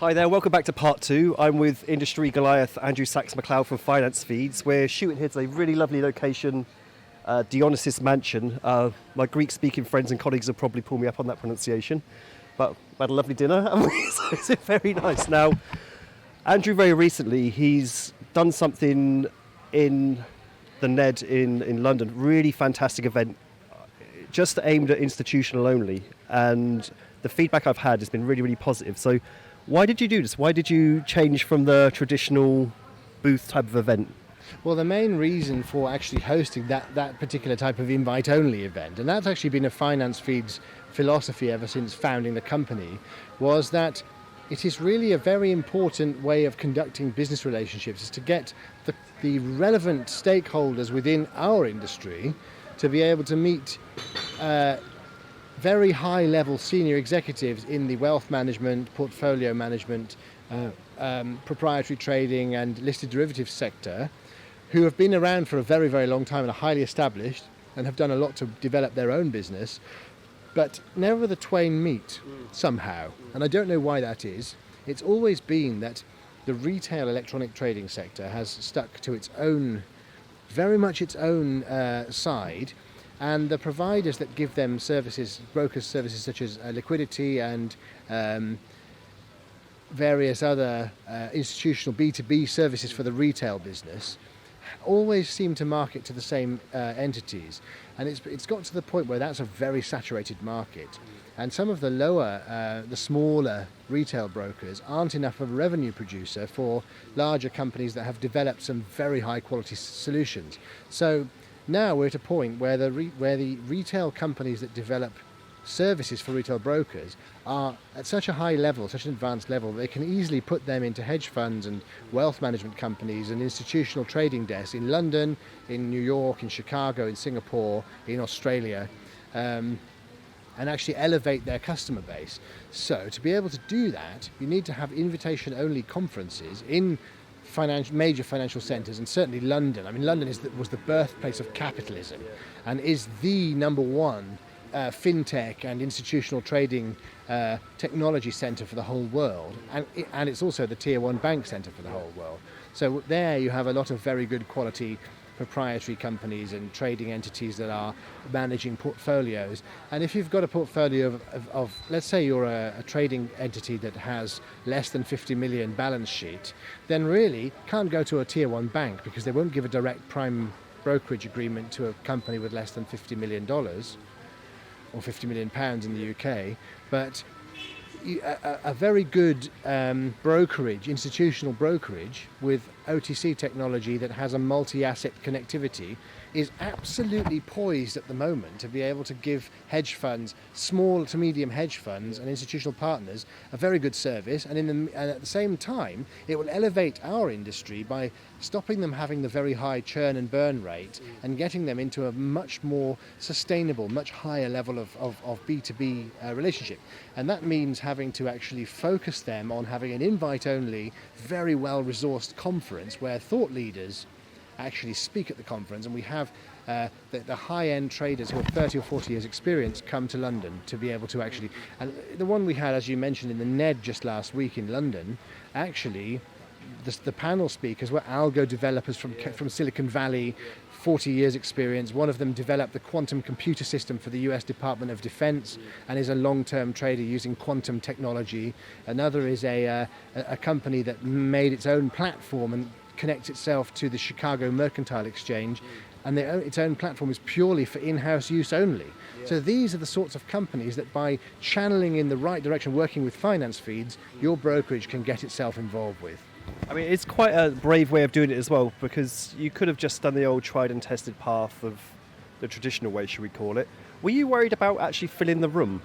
Hi there, welcome back to part two. I'm with industry Goliath Andrew Saks McLeod from Finance Feeds. We're shooting here today, really lovely location, Dionysus Mansion. My Greek-speaking friends and colleagues will probably pull me up on that pronunciation, but we had a lovely dinner, and so it's very nice. Now, Andrew, very recently, he's done something in the NED in London, really fantastic event, just aimed at institutional only, and the feedback I've had has been really, really positive. So why did you do this? Why did you change from the traditional booth type of event? Well, the main reason for actually hosting that particular type of invite-only event, and that's actually been a Finance Feeds philosophy ever since founding the company, was that it is really a very important way of conducting business relationships, is to get the relevant stakeholders within our industry to be able to meet very high-level senior executives in the wealth management, portfolio management, proprietary trading and listed derivatives sector, who have been around for a very, very long time and are highly established and have done a lot to develop their own business, but never the twain meet somehow. And I don't know why that is. It's always been that the retail electronic trading sector has stuck to its own, very much its own side, and the providers that give them services, brokers services such as liquidity and various other institutional B2B services for the retail business, always seem to market to the same entities. And it's got to the point where that's a very saturated market. And some of the lower, the smaller retail brokers aren't enough of a revenue producer for larger companies that have developed some very high quality solutions. So now we're at a point where the retail companies that develop services for retail brokers are at such a high level, such an advanced level, they can easily put them into hedge funds and wealth management companies and institutional trading desks in London, in New York, in Chicago, in Singapore, in Australia, and actually elevate their customer base. So to be able to do that, you need to have invitation-only conferences in major financial centres, and certainly London. I mean, London was the birthplace of capitalism and is the number one fintech and institutional trading technology centre for the whole world, and it's also the tier one bank centre for the whole world. So there you have a lot of very good quality proprietary companies and trading entities that are managing portfolios. And if you've got a portfolio of let's say you're a trading entity that has less than 50 million balance sheet, then really can't go to a tier one bank because they won't give a direct prime brokerage agreement to a company with less than $50 million or £50 million in the UK. But a very good brokerage, institutional brokerage with OTC technology that has a multi-asset connectivity is absolutely poised at the moment to be able to give hedge funds, small to medium hedge funds and institutional partners a very good service, and at the same time it will elevate our industry by stopping them having the very high churn and burn rate and getting them into a much more sustainable, much higher level of B2B relationship. And that means having to actually focus them on having an invite-only, very well-resourced conference where thought leaders actually speak at the conference, and we have the high-end traders who have 30 or 40 years experience come to London to be able to actually, and the one we had, as you mentioned, in the NED just last week in London, actually the panel speakers were algo developers from Silicon Valley, 40 years experience. One of them developed the quantum computer system for the US Department of Defense and is a long-term trader using quantum technology. Another is a company that made its own platform and connects itself to the Chicago Mercantile Exchange, and its own platform is purely for in-house use only. So these are the sorts of companies that by channeling in the right direction, working with Finance Feeds, your brokerage can get itself involved with. I mean, it's quite a brave way of doing it as well, because you could have just done the old tried and tested path of the traditional way, should we call it. Were you worried about actually filling the room?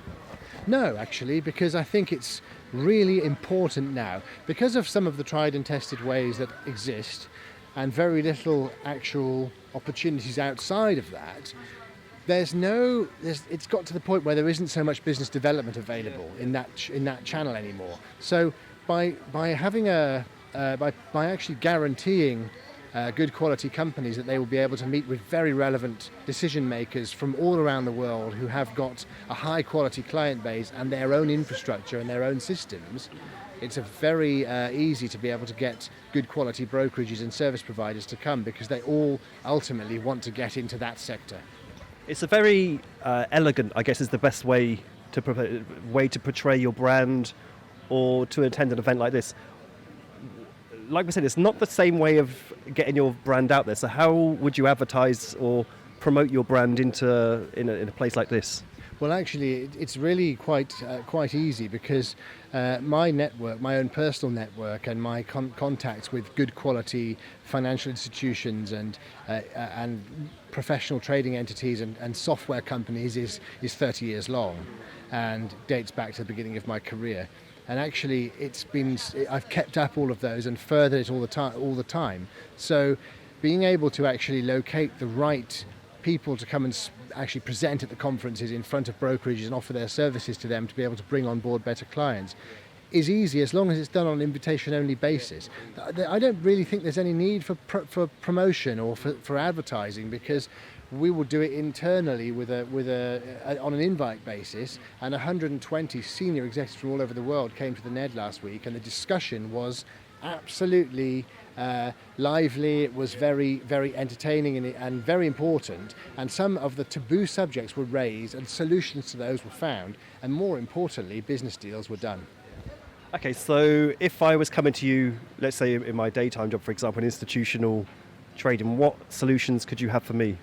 No, actually, because I think it's really important now, because of some of the tried and tested ways that exist and very little actual opportunities outside of that. It's got to the point where there isn't so much business development available in that channel anymore. So by having by actually guaranteeing good quality companies that they will be able to meet with very relevant decision makers from all around the world who have got a high quality client base and their own infrastructure and their own systems, it's a very easy to be able to get good quality brokerages and service providers to come, because they all ultimately want to get into that sector. It's a very elegant, I guess, is the best way to portray your brand or to attend an event like this. Like we said, it's not the same way of getting your brand out there. So how would you advertise or promote your brand in a place like this? Well, actually, it's really quite easy, because my network, my own personal network, and my contacts with good quality financial institutions and professional trading entities and software companies is 30 years long, and dates back to the beginning of my career. And actually, I've kept up all of those and furthered it all the time. So, being able to actually locate the right people to come and actually present at the conferences in front of brokerages and offer their services to them to be able to bring on board better clients is easy, as long as it's done on an invitation-only basis. I don't really think there's any need for promotion or for advertising, because we will do it internally on an invite basis. And 120 senior executives from all over the world came to the NED last week, and the discussion was absolutely lively. It was very, very entertaining and very important, and some of the taboo subjects were raised and solutions to those were found, and more importantly, business deals were done. Okay, so if I was coming to you, let's say in my daytime job, for example, in institutional trading, what solutions could you have for me?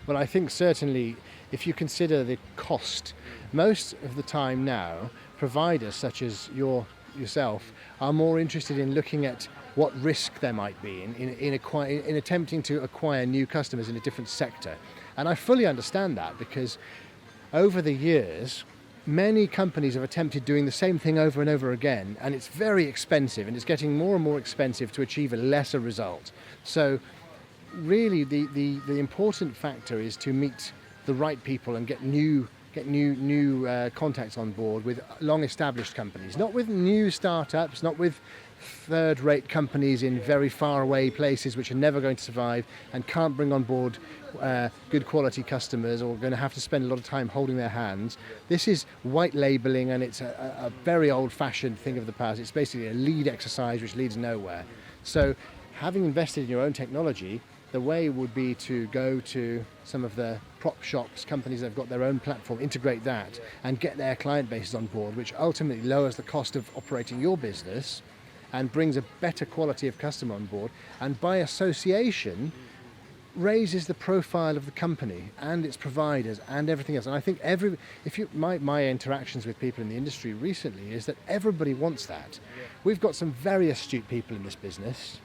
Well, I think certainly if you consider the cost, most of the time now, providers such as yourself are more interested in looking at what risk there might be in attempting to acquire new customers in a different sector. And I fully understand that, because over the years, many companies have attempted doing the same thing over and over again, and it's very expensive, and it's getting more and more expensive to achieve a lesser result. So really the important factor is to meet the right people and get new contacts on board with long-established companies, not with new startups, not with third-rate companies in very far-away places which are never going to survive and can't bring on board good quality customers, or are going to have to spend a lot of time holding their hands. This is white labelling, and it's a very old-fashioned thing of the past. It's basically a lead exercise which leads nowhere. So having invested in your own technology, the way would be to go to some of the prop shops, companies that have got their own platform, integrate that and get their client bases on board, which ultimately lowers the cost of operating your business and brings a better quality of customer on board, and by association raises the profile of the company and its providers and everything else. And I think my interactions with people in the industry recently is that everybody wants that. We've got some very astute people in this business,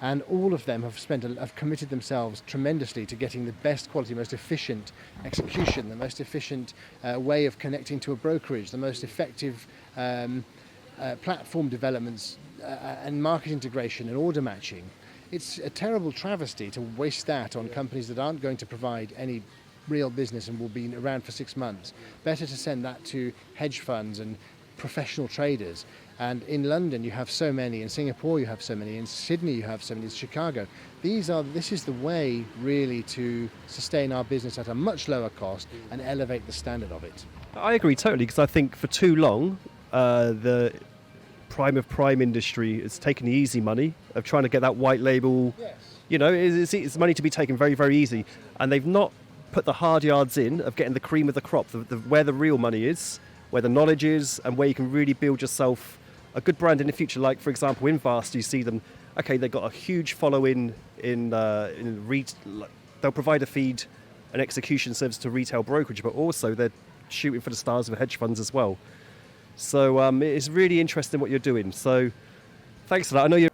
and all of them have committed themselves tremendously to getting the best quality, most efficient execution, the most efficient way of connecting to a brokerage, the most effective platform developments and market integration and order matching. It's a terrible travesty to waste that on companies that aren't going to provide any real business and will be around for 6 months. Better to send that to hedge funds and professional traders. And in London you have so many, in Singapore you have so many, in Sydney you have so many, in Chicago. This is the way really to sustain our business at a much lower cost and elevate the standard of it. I agree totally, because I think for too long the prime of prime industry has taken the easy money of trying to get that white label. Yes. You know, it's money to be taken very, very easy, and they've not put the hard yards in of getting the cream of the crop, where the real money is, where the knowledge is, and where you can really build yourself a good brand in the future. Like, for example, in Vast, you see them, okay, they've got a huge following they'll provide a feed and execution service to retail brokerage, but also they're shooting for the stars of hedge funds as well. So it's really interesting what you're doing. So thanks for that. I know you're